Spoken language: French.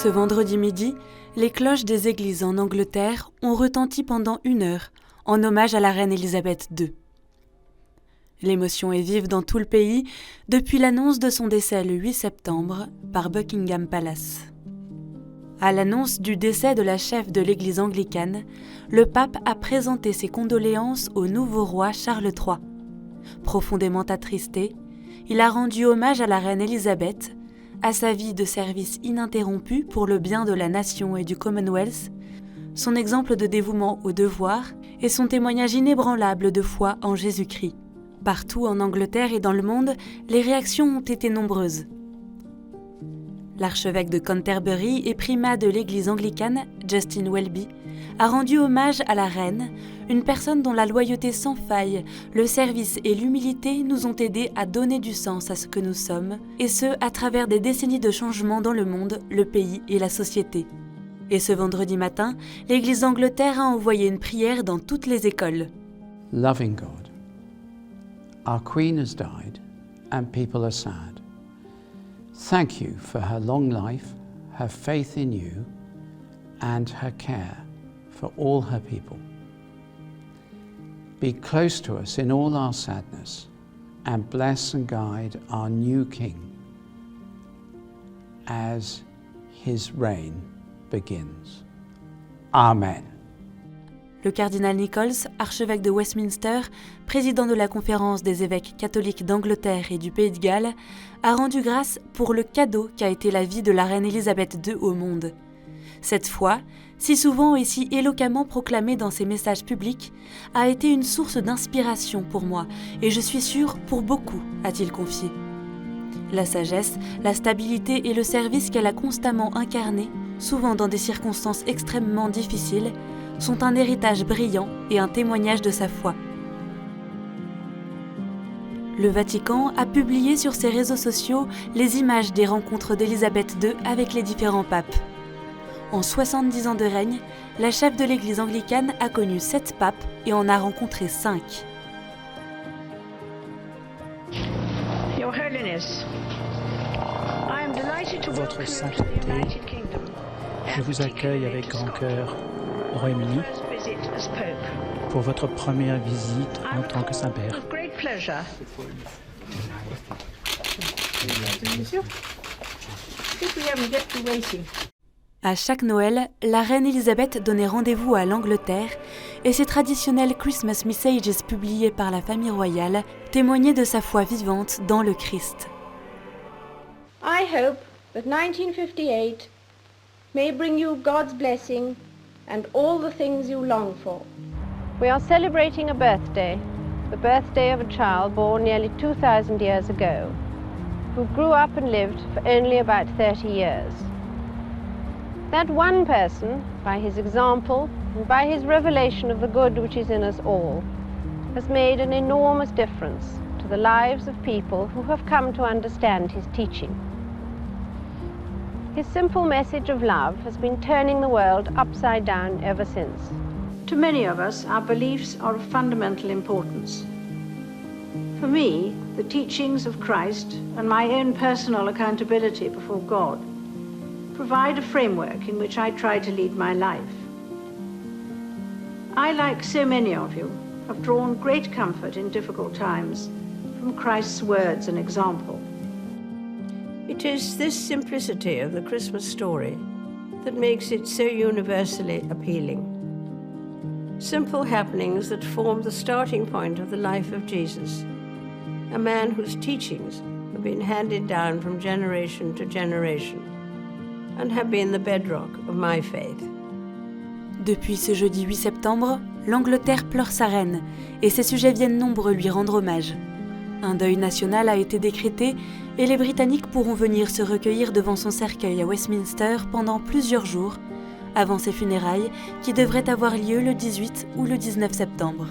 Ce vendredi midi, les cloches des églises en Angleterre ont retenti pendant 1 heure en hommage à la reine Élisabeth II. L'émotion est vive dans tout le pays depuis l'annonce de son décès le 8 septembre par Buckingham Palace. À l'annonce du décès de la chef de l'église anglicane, le pape a présenté ses condoléances au nouveau roi Charles III. Profondément attristé, il a rendu hommage à la reine Élisabeth, à sa vie de service ininterrompu pour le bien de la nation et du Commonwealth, son exemple de dévouement au devoir et son témoignage inébranlable de foi en Jésus-Christ. Partout en Angleterre et dans le monde, les réactions ont été nombreuses. L'archevêque de Canterbury et primat de l'église anglicane, Justin Welby, a rendu hommage à la reine, une personne dont la loyauté sans faille, le service et l'humilité nous ont aidés à donner du sens à ce que nous sommes, et ce, à travers des décennies de changements dans le monde, le pays et la société. Et ce vendredi matin, l'église d'Angleterre a envoyé une prière dans toutes les écoles. Loving God, our Queen has died and people are sad. Thank you for her long life, her faith in you, and her care for all her people. Be close to us in all our sadness, and bless and guide our new King as his reign begins. Amen. Le cardinal Nichols, archevêque de Westminster, président de la conférence des évêques catholiques d'Angleterre et du Pays de Galles, a rendu grâce pour le cadeau qu'a été la vie de la reine Élisabeth II au monde. Cette foi, si souvent et si éloquemment proclamée dans ses messages publics, a été une source d'inspiration pour moi, et je suis sûre pour beaucoup, a-t-il confié. La sagesse, la stabilité et le service qu'elle a constamment incarné, souvent dans des circonstances extrêmement difficiles, sont un héritage brillant et un témoignage de sa foi. Le Vatican a publié sur ses réseaux sociaux les images des rencontres d'Élisabeth II avec les différents papes. En 70 ans de règne, la chef de l'église anglicane a connu 7 papes et en a rencontré 5. Your Holiness, I am delighted to Votre welcome you to the Sainteté, United Kingdom. je vous accueille avec grand cœur au Royaume-Uni Visit as Pope. pour votre première visite en tant que Saint-Père. With great pleasure. À chaque Noël, la reine Élisabeth donnait rendez-vous à l'Angleterre et ses traditionnels Christmas Messages publiés par la famille royale témoignaient de sa foi vivante dans le Christ. I hope that 1958 may bring you God's blessing and all the things you long for. We are celebrating a birthday, the birthday of a child born nearly 2,000 years ago, who grew up and lived for only about 30 years. That one person, by his example and by his revelation of the good which is in us all, has made an enormous difference to the lives of people who have come to understand his teaching. His simple message of love has been turning the world upside down ever since. To many of us, our beliefs are of fundamental importance. For me, the teachings of Christ and my own personal accountability before God provide a framework in which I try to lead my life. I, like so many of you, have drawn great comfort in difficult times from Christ's words and example. It is this simplicity of the Christmas story that makes it so universally appealing. Simple happenings that form the starting point of the life of Jesus, a man whose teachings have been handed down from generation to generation and have been the bedrock of my faith. Depuis ce jeudi 8 septembre, l'Angleterre pleure sa reine et ses sujets viennent nombreux lui rendre hommage. Un deuil national a été décrété et les Britanniques pourront venir se recueillir devant son cercueil à Westminster pendant plusieurs jours, avant ses funérailles qui devraient avoir lieu le 18 ou le 19 septembre.